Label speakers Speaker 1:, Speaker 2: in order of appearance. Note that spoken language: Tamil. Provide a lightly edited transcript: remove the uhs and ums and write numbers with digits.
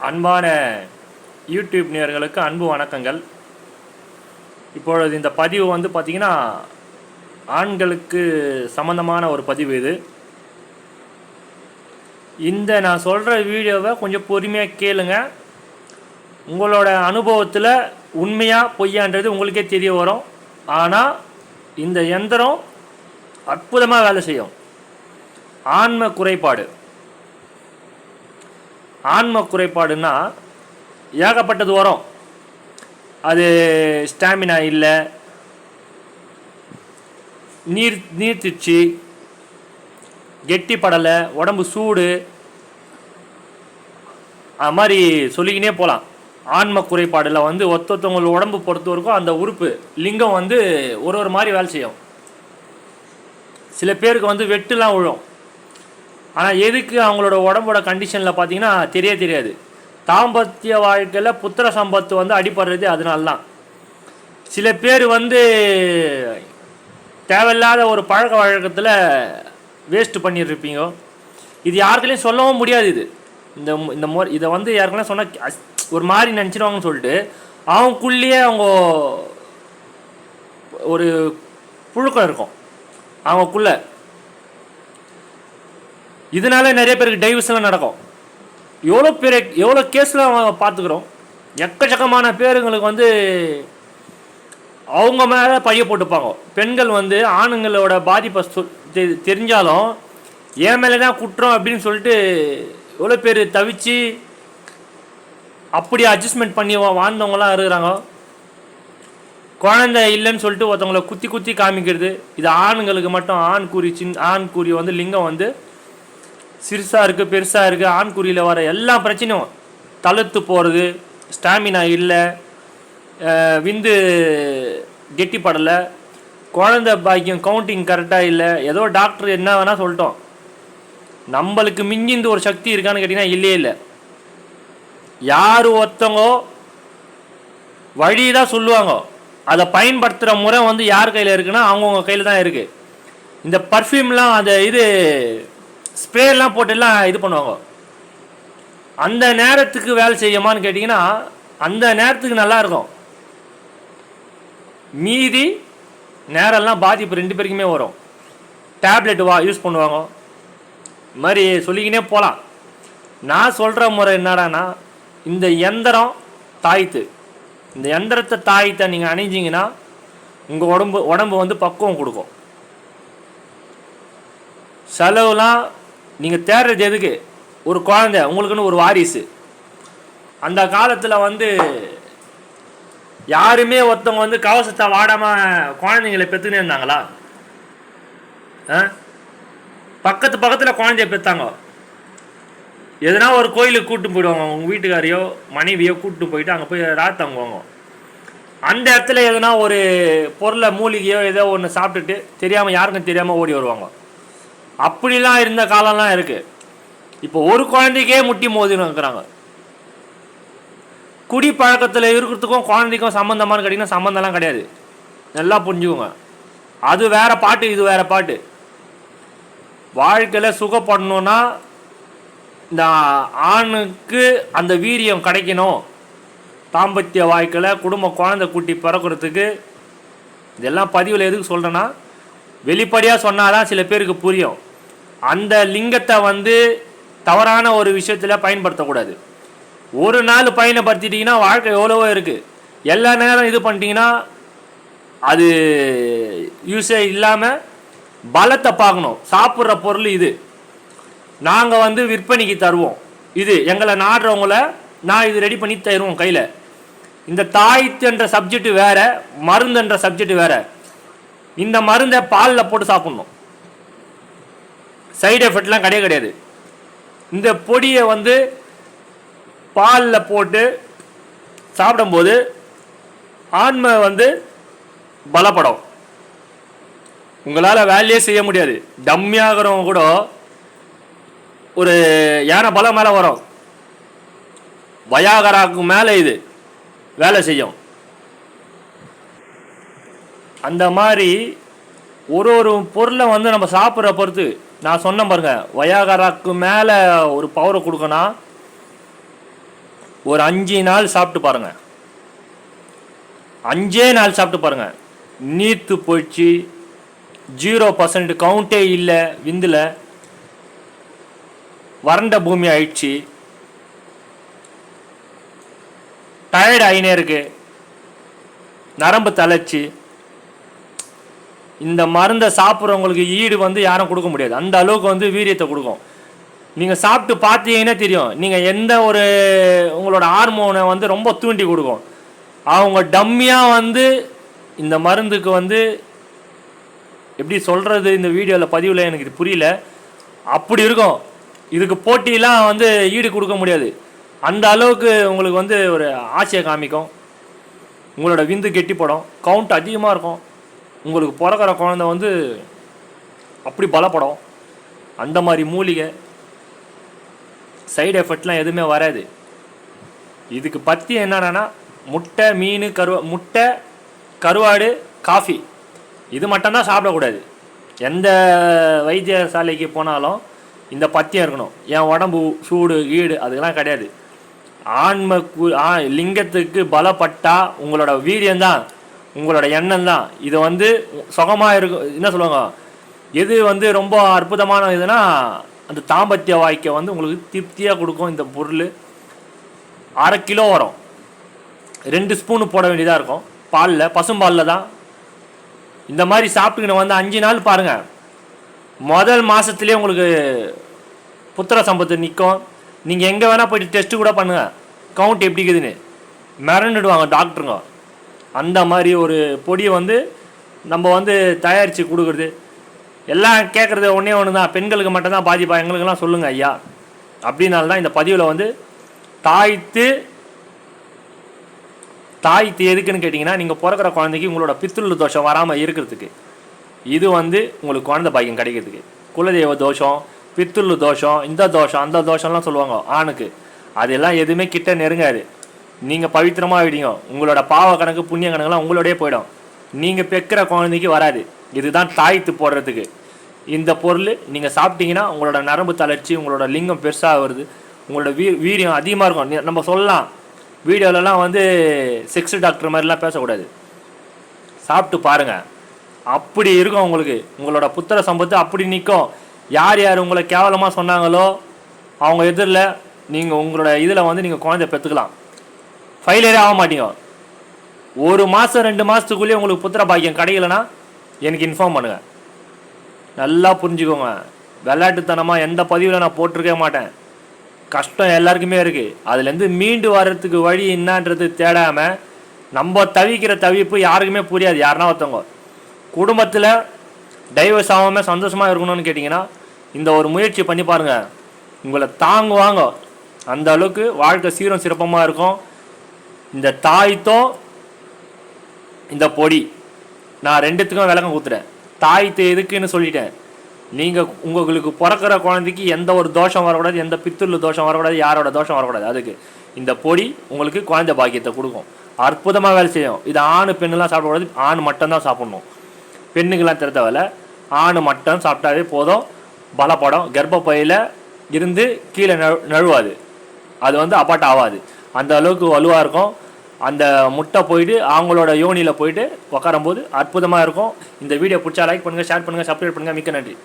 Speaker 1: அன்பான யூடியூப் நேயர்களுக்கு அன்பு வணக்கங்கள். இப்பொழுது இந்த பதிவு வந்து பார்த்திங்கன்னா ஆண்களுக்கு சம்மந்தமான ஒரு பதிவு இது. நான் சொல்கிற வீடியோவை கொஞ்சம் பொறுமையாக கேளுங்க. உங்களோட அனுபவத்தில் உண்மையாக பொய்யான்றது உங்களுக்கே தெரிய வரும். ஆனால் இந்த யந்திரம் அற்புதமாக வேலை செய்யும். ஆன்ம குறைபாடுன்னா ஏகப்பட்டது வரும். அது ஸ்டாமினா இல்லை, நீர்த்திச்சு, கெட்டிப்படலை, உடம்பு சூடு, அது மாதிரி சொல்லிக்கினே போகலாம். ஆன்ம குறைபாடில் வந்து ஒருத்தவங்களோட உடம்பு பொறுத்த வரைக்கும் அந்த உறுப்பு லிங்கம் வந்து ஒரு மாதிரி வேலை செய்யும். சில பேருக்கு வந்து வெட்டுலாம் விழும். ஆனால் எதுக்கு அவங்களோட உடம்போட கண்டிஷனில் பார்த்தீங்கன்னா தெரியாது. தாம்பத்திய வாழ்க்கையில் புத்திர சம்பத்து வந்து அடிப்படுறது அதனால தான். சில பேர் வந்து தேவையில்லாத ஒரு பழக்க வழக்கத்தில் வேஸ்ட்டு பண்ணியிருப்பீங்க. இது யாருக்குலையும் சொல்லவும் முடியாது. இதை வந்து யாருக்கெல்லாம் சொன்னால் ஒரு மாதிரி நினச்சிடுவாங்கன்னு சொல்லிட்டு அவங்களுக்குள்ளேயே அவங்க ஒரு புழுக்கம் இருக்கும் அவங்களுக்குள்ள. இதனால நிறைய பேருக்கு டைவர்ஸ்லாம் நடக்கும். எவ்வளோ கேஸ்லாம் பார்த்துக்கிறோம். எக்கச்சக்கமான பேருங்களுக்கு வந்து அவங்க மேலே பைய போட்டுப்பாங்க. பெண்கள் வந்து ஆணுங்களோட பாதிப்பை தெரிஞ்சாலும் என் மேலே தான் குற்றம் அப்படின்னு சொல்லிட்டு எவ்வளோ பேர் தவிச்சு அப்படி அட்ஜஸ்ட்மெண்ட் பண்ணி வாழ்ந்தவங்களாம் இருக்கிறாங்க. குழந்தை இல்லைன்னு சொல்லிட்டு ஒருத்தவங்களை குத்தி காமிக்கிறது. இது ஆணுங்களுக்கு மட்டும். ஆண்குறி வந்து லிங்கம் வந்து சிறுசாக இருக்குது, பெருசாக இருக்குது. ஆண்குறியில் வர எல்லா பிரச்சனையும் தளர்த்து போகிறது, ஸ்டாமினா இல்லை, விந்து கெட்டிப்படலை, குழந்தை பாக்கியம் கவுண்டிங் கரெக்டாக இல்லை, ஏதோ டாக்டர் என்ன வேணால் சொல்லிட்டோம். நம்மளுக்கு மிஞ்சிந்து ஒரு சக்தி இருக்கான்னு கேட்டிங்கன்னா இல்லை. யார் ஒருத்தவங்க வழி தான் சொல்லுவாங்க, அதை பயன்படுத்துகிற முறை வந்து யார் கையில் இருக்குன்னா அவங்கவுங்க கையில் தான் இருக்குது. இந்த பர்ஃப்யூம்லாம் அந்த ஸ்ப்ரேலாம் போட்டுலாம் இது பண்ணுவாங்க. அந்த நேரத்துக்கு வேலை செய்யுமான்னு கேட்டிங்கன்னா அந்த நேரத்துக்கு நல்லா இருக்கும். மீதி நேரம்லாம் பாதிப்பு 2 பேருக்குமே வரும். டேப்லெட் யூஸ் பண்ணுவாங்க. இது மாதிரி சொல்லிக்கினே போகலாம். நான் சொல்கிற முறை என்னடானா, இந்த யந்திரம் தாய்த்து, இந்த யந்திரத்தை தாய்த்தை நீங்கள் அணிஞ்சிங்கன்னா உங்கள் உடம்பு வந்து பக்குவம் கொடுக்கும். செலவுலாம் நீங்கள் தேடுறது எதுக்கு? ஒரு குழந்தை, உங்களுக்குன்னு ஒரு வாரிசு. அந்த காலத்தில் வந்து யாருமே ஒருத்தவங்க வந்து கவசத்தை வாடாமல் குழந்தைங்களை பெற்றுனே இருந்தாங்களா? பக்கத்தில் குழந்தைய பெற்றாங்க. எதனா ஒரு கோயிலுக்கு கூப்பிட்டு போயிடுவாங்க. உங்கள் வீட்டுக்காரையோ மனைவியோ கூப்பிட்டு போயிட்டு அங்கே போய் ராத்தங்குவாங்க. அந்த இடத்துல எதனா ஒரு பொருளை மூலிகையோ ஏதோ ஒன்று சாப்பிட்டுட்டு தெரியாமல் யாருக்கும் தெரியாமல் ஓடி வருவாங்க. அப்படிலாம் இருந்த காலம்லாம் இருக்குது. இப்போ ஒரு குழந்தைக்கே முட்டி மோதின்னு இருக்கிறாங்க. குடி பழக்கத்தில் இருக்கிறதுக்கும் குழந்தைக்கும் சம்மந்தமானு கேட்டிங்கன்னா சம்மந்தம்லாம் கிடையாது. நல்லா புரிஞ்சுக்கோங்க. அது வேற பாட்டு, இது வேற பாட்டு. வாழ்க்கையில் சுகப்படணுன்னா இந்த ஆணுக்கு அந்த வீரியம் கிடைக்கணும். தாம்பத்திய வாழ்க்கையில் குழந்தை குட்டி பிறக்கிறதுக்கு இதெல்லாம் பதிவில் எதுக்கு சொல்கிறேன்னா, வெளிப்படையாக சொன்னாதான் சில பேருக்கு புரியும். அந்த லிங்கத்தை வந்து தவறான ஒரு விஷயத்தில் பயன்படுத்தக்கூடாது. ஒரு நாள் பயன்படுத்திட்டிங்கன்னா வாழ்க்கை எவ்வளவோ இருக்குது. எல்லா நேரம் இது பண்ணிட்டீங்கன்னா அது யூஸே இல்லாமல் பலத்தை பார்க்கணும். சாப்பிட்ற பொருள் இது நாங்கள் வந்து விற்பனைக்கு தருவோம். இது எங்களை நாடுறவங்கள நான் இது ரெடி பண்ணி தருவோம் கையில். இந்த தாய்த்துன்ற சப்ஜெக்ட் வேறு, மருந்துன்ற சப்ஜெக்ட் வேறு. இந்த மருந்தை பாலில் போட்டு சாப்பிட்ணும். சைடு எஃபெக்ட்லாம் கிடையாது. இந்த பொடியை வந்து பாலில் போட்டு சாப்பிடும்போது ஆன்மை வந்து பலப்படும். உங்களால் வேலையே செய்ய முடியாது. டம்மியாகிறவங்க கூட ஒரு யானை பலம் மேலே வரும். வயாகராக்கு மேலே இது வேலை செய்யும். அந்த மாதிரி ஒரு பொருளை வந்து நம்ம சாப்பிட்ற பொறுத்து. நான் சொன்ன பாருங்க, வயாகராக்கு மேலே ஒரு பவரை கொடுக்கணும். ஒரு 5 நாள் சாப்பிட்டு பாருங்க. 5 நாள் சாப்பிட்டு பாருங்க. நீர்த்து போயிடுச்சு, 0% கவுண்டே இல்லை, விந்தில் வறண்ட பூமி ஆயிடுச்சு, டயர்டு ஆகினே இருக்கு, நரம்பு தளர்ச்சி. இந்த மருந்தை சாப்பிட்றவங்களுக்கு ஈடு யாரும் கொடுக்க முடியாது. அந்த அளவுக்கு வீரியத்தை கொடுக்கும். நீங்கள் சாப்பிட்டு பார்த்தீங்கன்னா தெரியும். நீங்கள் எந்த ஒரு உங்களோட ஹார்மோனை ரொம்ப தூண்டி கொடுக்கும். அவங்க டம்மியாக இந்த மருந்துக்கு எப்படி சொல்கிறது, இந்த வீடியோவில் பதிவில் எனக்கு இது புரியல. அப்படி இருக்கும். இதுக்கு போட்டியெலாம் ஈடு கொடுக்க முடியாது. அந்த அளவுக்கு உங்களுக்கு ஒரு ஆசையை காமிக்கும். உங்களோட விந்து கெட்டிப்படும், கவுண்ட் அதிகமாக இருக்கும். உங்களுக்கு பிறக்கிற குழந்தை அப்படி பலப்படும். அந்த மாதிரி மூலிகை. சைடு எஃபெக்ட்லாம் எதுவுமே வராது. இதுக்கு பற்றி என்னென்னா முட்டை, மீன், முட்டை, கருவாடு, காஃபி இது மட்டும்தான் சாப்பிடக்கூடாது. எந்த வைத்தியசாலைக்கு போனாலும் இந்த பத்தியம் இருக்கணும். என் உடம்பு சூடு ஈடு அதெல்லாம் கிடையாது. லிங்கத்துக்கு பலப்பட்டா உங்களோட வீரியம்தான், உங்களோட எண்ணம் தான். இதை சுகமாக இருக்கும். என்ன சொல்லுவாங்க, எது ரொம்ப அற்புதமான இதுனா அந்த தாம்பத்திய வாய்க்கை உங்களுக்கு திருப்தியாக கொடுக்கும். இந்த பொருள் 1/2 கிலோ வரும். 2 ஸ்பூனு போட வேண்டியதாக இருக்கும். பாலில், பசும்பாலில் தான். இந்த மாதிரி சாப்பிட்டுக்கின்னு 5 நாள் பாருங்கள். முதல் மாதத்துலேயே உங்களுக்கு புத்திர சம்பத்து நிற்கும். நீங்கள் எங்கே வேணால் போய்ட்டு டெஸ்ட்டு கூட பண்ணுங்கள், கவுண்ட் எப்படி இருக்குதுன்னு மிரண்டுடுவாங்க டாக்டருங்க. அந்த மாதிரி ஒரு பொடியை நம்ம தயாரித்து கொடுக்குறது. எல்லாம் கேட்குறது ஒன்று தான், பெண்களுக்கு மட்டும்தான் பாதிப்பா, எங்களுக்கெல்லாம் சொல்லுங்கள் ஐயா. அப்படின்னால்தான் இந்த பதிவில் தாய்த்து எதுக்குன்னு கேட்டிங்கன்னா, நீங்கள் பிறக்கிற குழந்தைக்கு உங்களோட பித்ருள் தோஷம் வராமல் இருக்கிறதுக்கு. இது உங்களுக்கு குழந்தை பாக்கியம் கிடைக்கிறதுக்கு. குலதெய்வ தோஷம், பித்ருள் தோஷம், இந்த தோஷம் அந்த தோஷம்லாம் சொல்லுவாங்க ஆணுக்கு. அதெல்லாம் எதுவுமே கிட்ட நெருங்காது. நீங்கள் பவித்திரமாக விடுங்க. உங்களோட பாவ கணக்கு புண்ணிய கணக்குலாம் உங்களோடய போயிடும். நீங்கள் பெக்கிற குழந்தைக்கு வராது. இதுதான் தாய்த்து போடுறதுக்கு. இந்த பொருள் நீங்கள் சாப்பிட்டீங்கன்னா உங்களோட நரம்பு தளர்ச்சி, உங்களோட லிங்கம் பெருசாக வருது, உங்களோட வீரியம் அதிகமாக இருக்கும். நம்ம சொல்லலாம் வீடியோலலாம் செக்ஸ் டாக்டர் மாதிரிலாம் பேசக்கூடாது. சாப்பிட்டு பாருங்கள், அப்படி இருக்கும் உங்களுக்கு. உங்களோட புத்திர சம்பத்து அப்படி நிற்கும். யார் யார் உங்களை கேவலமாக சொன்னாங்களோ அவங்க எதிரில் நீங்கள் உங்களோட இதில் நீங்கள் குழந்தை பெற்றுக்கலாம். ஃபைலரே ஆக மாட்டீங்க. 1 மாதம் 2 மாதத்துக்குள்ளேயே உங்களுக்கு புத்திர பாக்கியம் கிடைக்கலன்னா எனக்கு இன்ஃபார்ம் பண்ணுங்கள். நல்லா புரிஞ்சுக்கோங்க. விளையாட்டுத்தனமாக எந்த பதிவில் நான் போட்டிருக்கே மாட்டேன். கஷ்டம் எல்லாருக்குமே இருக்குது. அதுலேருந்து மீண்டு வர்றதுக்கு வழி என்னன்றது தேடாமல் நம்ம தவிக்கிற தவிப்பு யாருக்குமே புரியாது. யாருன்னா ஒருத்தவங்க குடும்பத்தில் டைவர்ஸ் ஆகாமல் சந்தோஷமாக இருக்கணும்னு கேட்டிங்கன்னா இந்த ஒரு முயற்சி பண்ணி பாருங்கள். உங்களை தாங்குவாங்க. அந்த அளவுக்கு வாழ்க்கை சீரம் சிறப்பமாக இருக்கும். இந்த தாய்த்தும் இந்த பொடி நான் 2த்துக்கும் விளக்கம் கொடுத்துட்டேன். தாய்த்து எதுக்குன்னு சொல்லிட்டேன். நீங்கள் உங்களுக்கு பிறக்கிற குழந்தைக்கு எந்த ஒரு தோஷம் வரக்கூடாது, எந்த பித்துள்ள தோஷம் வரக்கூடாது, யாரோட தோஷம் வரக்கூடாது. அதுக்கு இந்த பொடி உங்களுக்கு குழந்தை பாக்கியத்தை கொடுக்கும். அற்புதமாக வேலை செய்யும். இது ஆணு பெண்ணுலாம் சாப்பிடக்கூடாது. ஆண் மட்டும்தான் சாப்பிட்ணும். பெண்ணுக்கெல்லாம் தேவையில்ல. ஆணு மட்டும் சாப்பிட்டாவே போதும். பலப்படம் கர்ப்பப்பையில் இருந்து கீழே நழுவாது. அது அபாட் ஆகாது. அந்த அளவுக்கு வலுவாக இருக்கும். அந்த முட்டை போயிட்டு அவங்களோட யோனியில் போயிட்டு உட்காரும்போது அற்புதமாக இருக்கும். இந்த வீடியோ பிடிச்சா லைக் பண்ணுங்கள், ஷேர் பண்ணுங்கள், சப்ஸ்கிரைப் பண்ணுங்கள். மிக்க நன்றி.